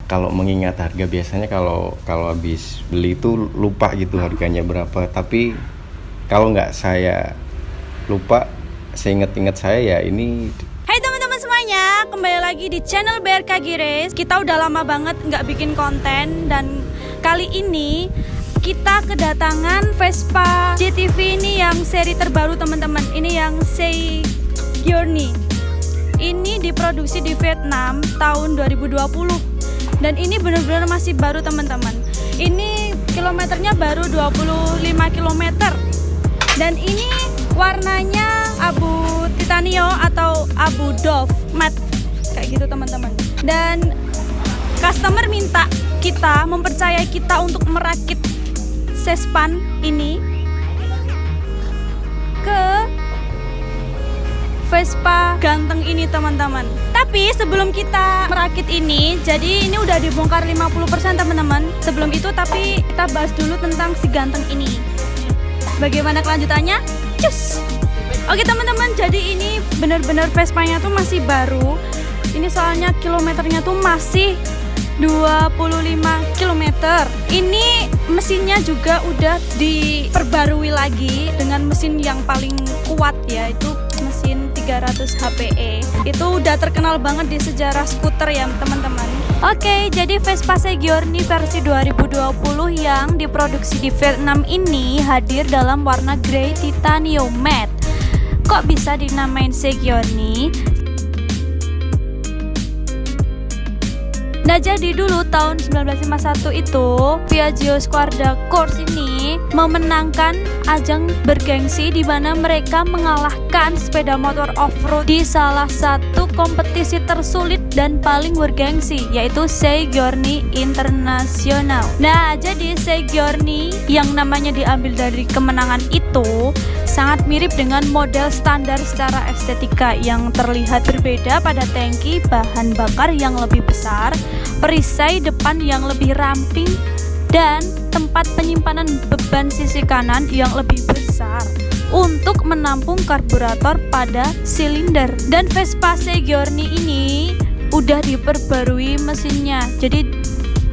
kalau mengingat harga biasanya kalau habis beli itu lupa gitu harganya berapa. Tapi kalau nggak saya lupa, saya ingat saya ya ini. Hai teman-teman semuanya, kembali lagi di channel BRKG Race. Kita udah lama banget nggak bikin konten, dan kali ini kita kedatangan Vespa GTV ini yang seri terbaru teman-teman. Ini yang Seigyorni. Ini diproduksi di Vietnam tahun 2020. Dan ini benar-benar masih baru teman-teman. Ini kilometernya baru 25 km. Dan ini warnanya abu titanio atau abu doff matte kayak gitu teman-teman. Dan customer minta kita, mempercayai kita untuk merakit sespan ini ke Vespa ganteng ini teman-teman. Tapi sebelum kita merakit ini, jadi ini udah dibongkar 50% teman-teman. Sebelum itu tapi kita bahas dulu tentang si ganteng ini. Bagaimana kelanjutannya? Cus. Oke teman-teman, jadi ini benar-benar Vespanya tuh masih baru. Ini soalnya kilometernya tuh masih 25 km. Ini mesinnya juga udah diperbarui lagi dengan mesin yang paling kuat, yaitu mesin 300 HPE. Itu udah terkenal banget di sejarah skuter ya teman-teman. Oke, jadi Vespa Seigyorni versi 2020 yang diproduksi di Vietnam ini hadir dalam warna grey titanium matte. Kok bisa dinamain Seigyorni? Nah, jadi dulu tahun 1951 itu Piaggio Squadra Corse ini memenangkan ajang bergengsi di mana mereka mengalahkan sepeda motor off-road di salah satu kompetisi tersulit dan paling bergengsi, yaitu Seigyorni International. Nah, jadi Seigyorni yang namanya diambil dari kemenangan itu sangat mirip dengan model standar secara estetika yang terlihat berbeda pada tangki bahan bakar yang lebih besar, perisai depan yang lebih ramping, dan tempat penyimpanan beban sisi kanan yang lebih besar untuk menampung karburator pada silinder. Dan Vespa Seigyorni ini udah diperbarui mesinnya, jadi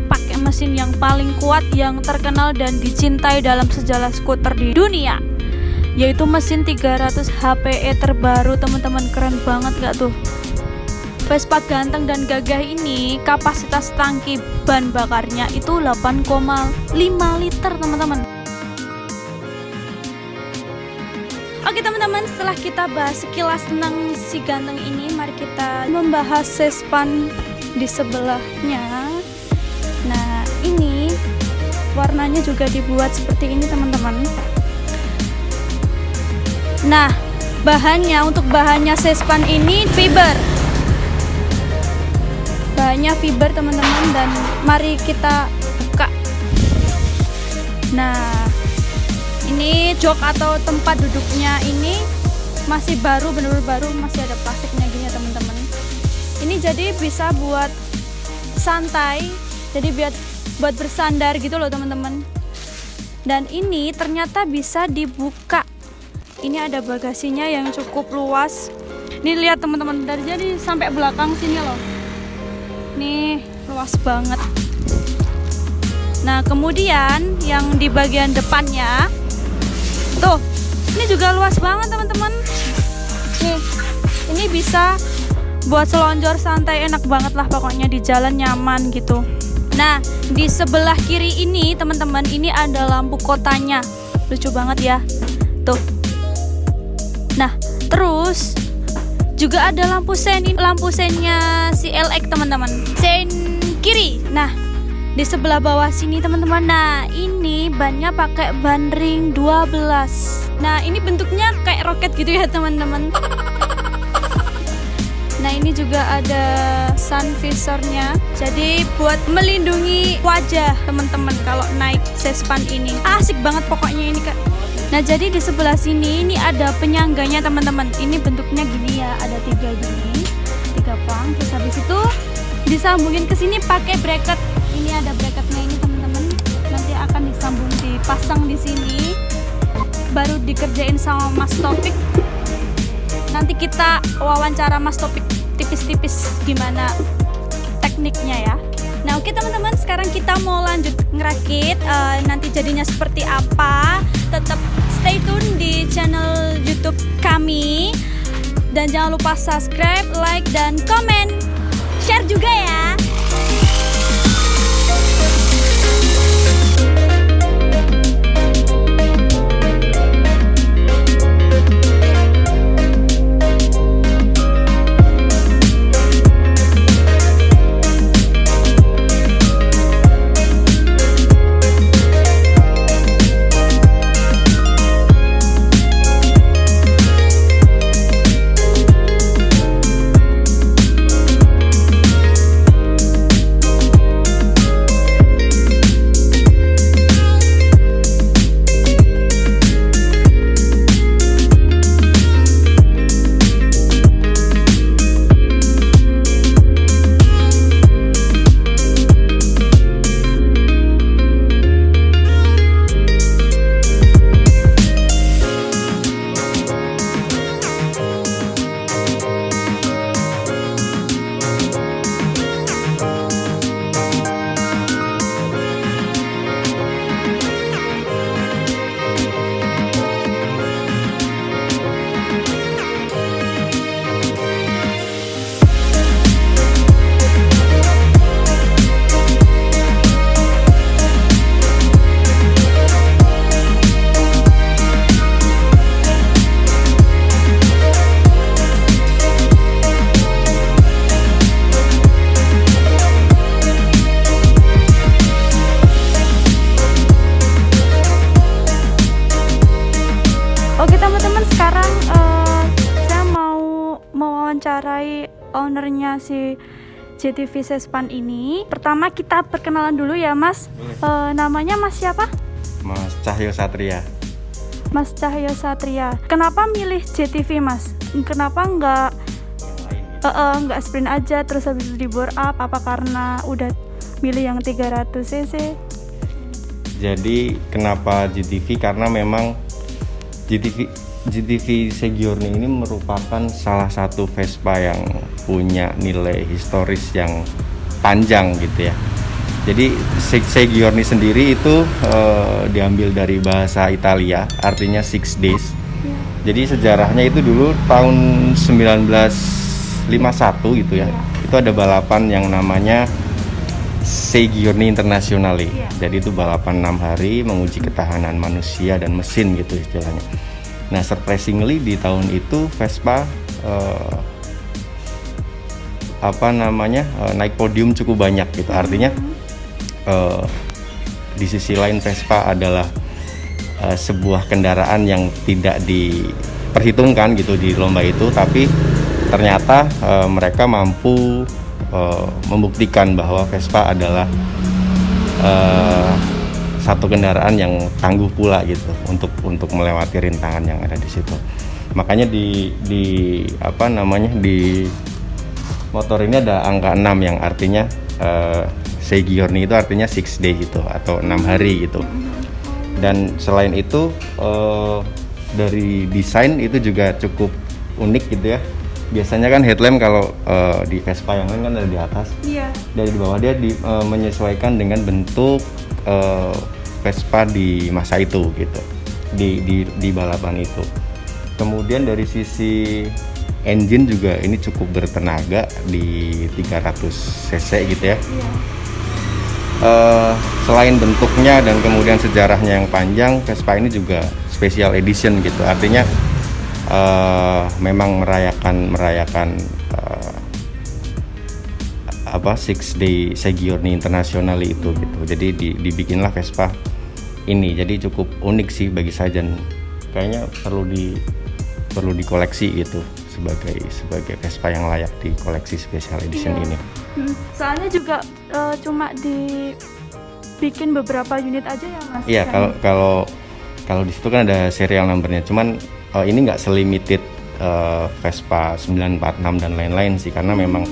pakai mesin yang paling kuat, yang terkenal dan dicintai dalam sejarah skuter di dunia, yaitu mesin 300 HPE terbaru teman-teman. Keren banget gak tuh? Vespa ganteng dan gagah ini kapasitas tangki bahan bakarnya itu 8,5 liter teman-teman. Oke teman-teman, setelah kita bahas sekilas tentang si ganteng ini, mari kita membahas sespan di sebelahnya. Nah, ini warnanya juga dibuat seperti ini teman-teman. Nah, untuk bahannya sespan ini fiber. Bahannya fiber teman-teman, dan mari kita buka. Nah, ini jok atau tempat duduknya ini masih baru, benar-benar baru, masih ada plastiknya gini ya teman-teman. Ini jadi bisa buat santai, jadi buat bersandar gitu loh teman-teman. Dan ini ternyata bisa dibuka. Ini ada bagasinya yang cukup luas. Ini lihat teman-teman, dari jadi sampai belakang sini loh. Nih, luas banget. Nah, kemudian yang di bagian depannya tuh, ini juga luas banget teman-teman. Nih, ini bisa buat selonjor santai, enak banget lah pokoknya, di jalan nyaman gitu. Nah, di sebelah kiri ini teman-teman, ini ada lampu kotanya. Lucu banget ya. Tuh. Nah, terus juga ada lampu sennya si LX teman-teman, sen kiri. Nah, di sebelah bawah sini teman-teman, nah ini bannya pakai ban ring 12. Nah, ini bentuknya kayak roket gitu ya teman-teman. Nah, ini juga ada sun visornya, jadi buat melindungi wajah teman-teman kalau naik sespan ini. Asik banget pokoknya ini kak. Nah, jadi di sebelah sini ini ada penyangganya teman-teman. Ini bentuknya gini ya, ada 3 gini, 3 pang. Terus habis itu disambungin ke sini pakai bracket. Ini ada bracketnya ini teman-teman. Nanti akan dipasang di sini. Baru dikerjain sama Mas Topik. Nanti kita wawancara Mas Topik tipis-tipis gimana tekniknya ya. Nah, Nah oke teman-teman, sekarang kita mau lanjut ngerakit. Nanti jadinya seperti apa, tetap stay tune di channel YouTube kami. Dan jangan lupa subscribe, like, dan komen. Share juga ya. Oke teman-teman, sekarang saya mau mewawancarai ownernya si JTV Sespan ini. Pertama kita perkenalan dulu ya Mas. Namanya Mas siapa? Mas Cahyo Satria. Mas Cahyo Satria. Kenapa milih JTV Mas? Kenapa nggak sprint aja terus habis itu di bore up? Apa karena udah milih yang 300 cc? Jadi kenapa GTV? Karena memang GTV Segiorni ini merupakan salah satu Vespa yang punya nilai historis yang panjang gitu ya. Jadi Segiorni sendiri itu diambil dari bahasa Italia, artinya 6 days. Jadi sejarahnya itu dulu tahun 1951 gitu ya. Itu ada balapan yang namanya Segiorni Internazionale. Jadi itu balapan 6 hari menguji ketahanan manusia dan mesin gitu istilahnya. Nah, surprisingly di tahun itu Vespa naik podium cukup banyak gitu. Artinya di sisi lain Vespa adalah sebuah kendaraan yang tidak diperhitungkan gitu di lomba itu, tapi ternyata mereka mampu membuktikan bahwa Vespa adalah satu kendaraan yang tangguh pula gitu untuk melewati rintangan yang ada di situ. Makanya di motor ini ada angka 6 yang artinya Segiorni itu artinya 6 day gitu atau 6 hari gitu. Dan selain itu dari desain itu juga cukup unik gitu ya. Biasanya kan headlamp kalau di Vespa yang lain kan ada di atas. Iya. Dari bawah dia menyesuaikan dengan bentuk Vespa di masa itu gitu. Di balapan itu. Kemudian dari sisi engine juga ini cukup bertenaga di 300 cc gitu ya. Iya. Selain bentuknya dan kemudian sejarahnya yang panjang, Vespa ini juga special edition gitu. Artinya memang merayakan 6 day Segiorni Internazionale itu gitu. Jadi dibikinlah Vespa ini. Jadi cukup unik sih bagi saya dan kayaknya perlu dikoleksi gitu sebagai Vespa yang layak di koleksi special edition ini. Soalnya juga cuma dibikin beberapa unit aja ya Mas. Iya, kalau di situ kan ada serial numbernya. Cuman ini nggak selimited Vespa 946 dan lain-lain sih, karena memang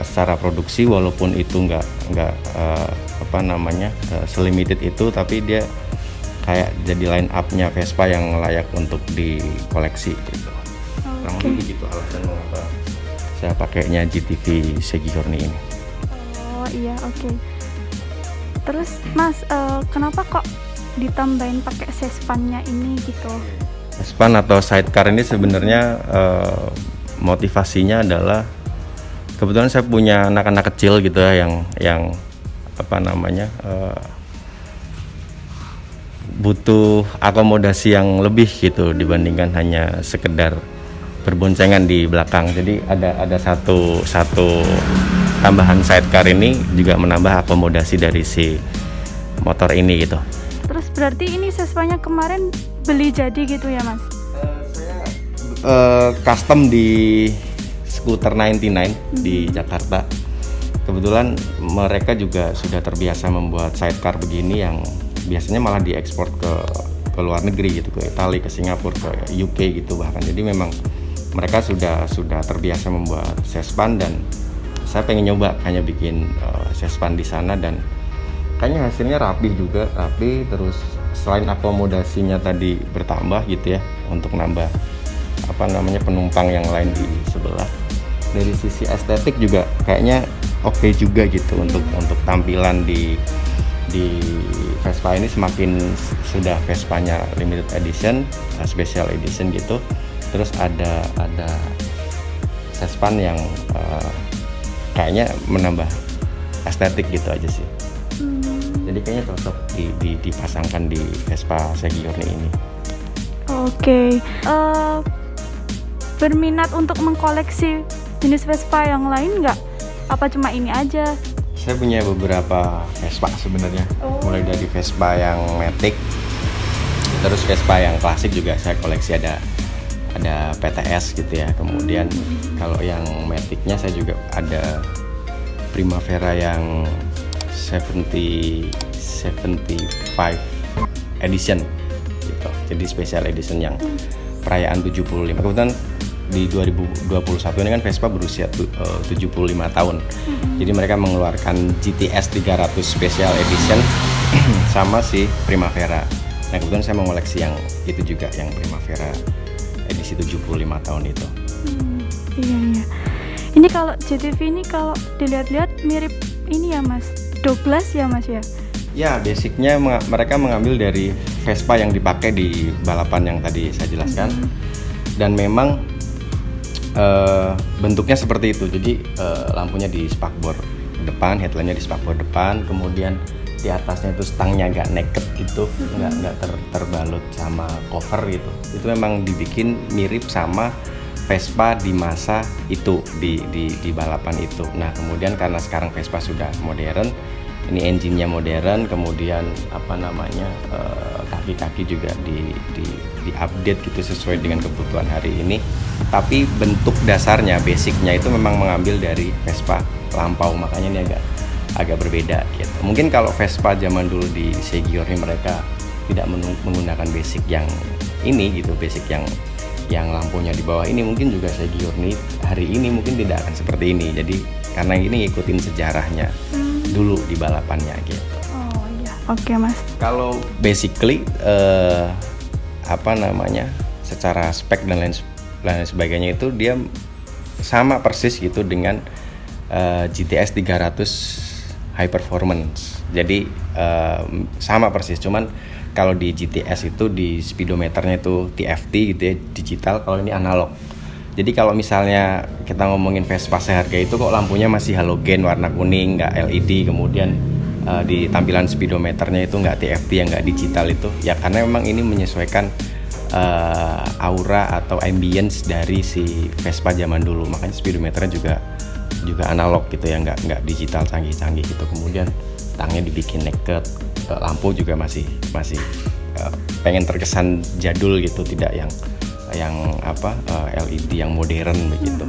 secara produksi walaupun itu nggak selimited itu, tapi dia kayak jadi line up-nya Vespa yang layak untuk dikoleksi gitu. Kurang lebih gitu alasan mengapa saya pakainya GTV Segiorni ini. Oh, Oh iya, oke. Terus Mas, kenapa kok ditambahin pakai sespannya ini gitu? Sespan atau sidecar ini sebenarnya motivasinya adalah kebetulan saya punya anak-anak kecil gitu ya yang apa namanya butuh akomodasi yang lebih gitu dibandingkan hanya sekedar berboncengan di belakang. Jadi ada satu tambahan sidecar ini juga menambah akomodasi dari si motor ini gitu. Terus berarti ini sespanya kemarin beli jadi gitu ya Mas? Custom di Scooter 99 di Jakarta. Kebetulan mereka juga sudah terbiasa membuat sidecar begini yang biasanya malah diekspor ke luar negeri gitu, ke Italia, ke Singapura, ke UK gitu bahkan. Jadi memang mereka sudah terbiasa membuat sespan dan saya pengen nyoba hanya bikin sespan di sana dan kayaknya hasilnya rapi terus selain akomodasinya tadi bertambah gitu ya untuk nambah apa namanya penumpang yang lain di sebelah. Dari sisi estetik juga kayaknya oke juga gitu untuk tampilan di Vespa ini semakin sudah Vespanya limited edition, special edition gitu. Terus ada sespan yang kayaknya menambah estetik gitu aja sih. Jadi kayaknya cocok dipasangkan di Vespa Segiorni ini. Oke. Berminat untuk mengkoleksi jenis Vespa yang lain nggak? Apa cuma ini aja? Saya punya beberapa Vespa sebenarnya, mulai dari Vespa yang Matic, terus Vespa yang klasik juga saya koleksi, ada PTS gitu ya. Kemudian kalau yang Maticnya saya juga ada Primavera yang 75 edition gitu. Jadi special edition yang perayaan 75. Kebetulan di 2021 ini kan Vespa berusia 75 tahun. Jadi mereka mengeluarkan GTS 300 Special Edition sama si Primavera. Nah kebetulan saya mengoleksi yang itu juga, yang Primavera edisi 75 tahun itu. Iya. Ini kalau GTV ini kalau dilihat-lihat mirip ini ya Mas, Douglas ya Mas ya? Ya basicnya mereka mengambil dari Vespa yang dipakai di balapan yang tadi saya jelaskan. Dan memang bentuknya seperti itu. Jadi lampunya di spakbor depan, headlampnya di spakbor depan, kemudian di atasnya itu stangnya agak naked gitu, nggak terbalut sama cover gitu. Itu memang dibikin mirip sama Vespa di masa itu di balapan itu. Nah kemudian karena sekarang Vespa sudah modern, ini engine-nya modern, kemudian apa namanya kaki-kaki juga di-update gitu sesuai dengan kebutuhan hari ini. Tapi bentuk dasarnya, basicnya itu memang mengambil dari Vespa lampau, makanya ini agak berbeda gitu. Mungkin kalau Vespa zaman dulu di Segiorni mereka tidak menggunakan basic yang ini gitu, basic yang lampunya di bawah ini, mungkin juga Segiorni hari ini mungkin tidak akan seperti ini. Jadi karena ini ngikutin sejarahnya dulu di balapannya gitu. Oh iya, oke Mas. Kalau basically apa namanya secara spek dan lain sebagainya itu dia sama persis gitu dengan GTS 300 High Performance. Jadi sama persis, cuman kalau di GTS itu di speedometernya itu TFT gitu ya, digital, kalau ini analog. Jadi kalau misalnya kita ngomongin Vespa seharga itu kok lampunya masih halogen warna kuning, nggak LED, kemudian di tampilan speedometernya itu nggak TFT, yang nggak digital itu, ya karena memang ini menyesuaikan aura atau ambience dari si Vespa zaman dulu, makanya speedometernya juga analog gitu ya, nggak digital canggih-canggih gitu. Kemudian stangnya dibikin naked, lampu juga masih pengen terkesan jadul gitu, tidak yang LED yang modern begitu.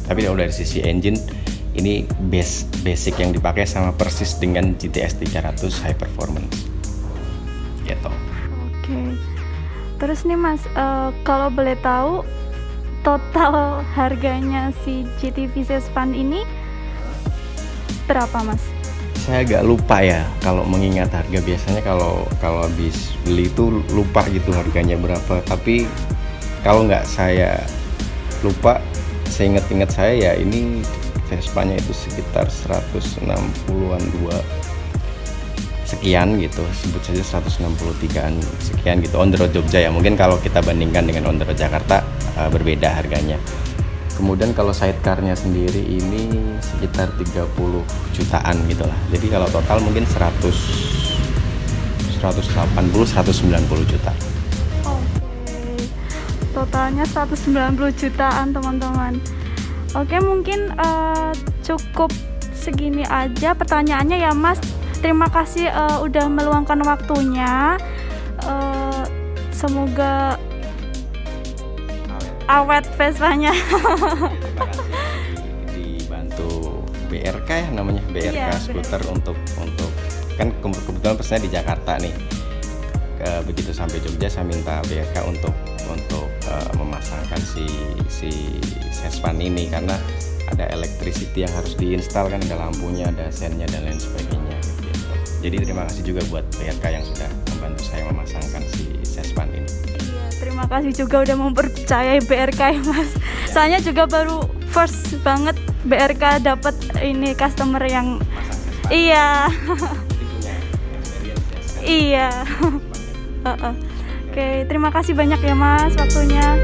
Tapi kalau dari sisi engine ini basic yang dipakai sama persis dengan GTS 300 High Performance gitu. Oke. Terus nih Mas, kalau boleh tahu total harganya si GTV Sespan ini berapa Mas? Saya agak lupa ya kalau mengingat harga. Biasanya kalau habis beli itu lupa gitu harganya berapa. Tapi kalau nggak saya lupa, saya ingat saya ya ini Vespanya itu sekitar 160-an dua sekian gitu, sebut saja 163-an sekian gitu on the road Jogja ya. Mungkin kalau kita bandingkan dengan on the road Jakarta berbeda harganya. Kemudian kalau sidecarnya sendiri ini sekitar 30 jutaan gitu lah. Jadi kalau total mungkin 180-190 juta. Oke. Totalnya 190 jutaan teman-teman. Oke, mungkin cukup segini aja pertanyaannya ya Mas. Terima kasih udah meluangkan waktunya. Semoga awet Vespanya. Dibantu BRK ya namanya, BRK Iya, skuter untuk kan kebetulan pesannya di Jakarta nih. Begitu sampai Jogja saya minta BRK untuk memasangkan si Sespan ini karena ada electricity yang harus diinstal, kan ada lampunya, ada sennya dan lain sebagainya gitu. Jadi terima kasih juga buat BRK yang sudah membantu saya memasangkan si Sespan ini. Iya, terima kasih juga udah mempercayai BRK ya Mas. Soalnya juga baru first banget BRK dapat ini customer yang iya. Iya. Oke, terima kasih banyak ya Mas waktunya.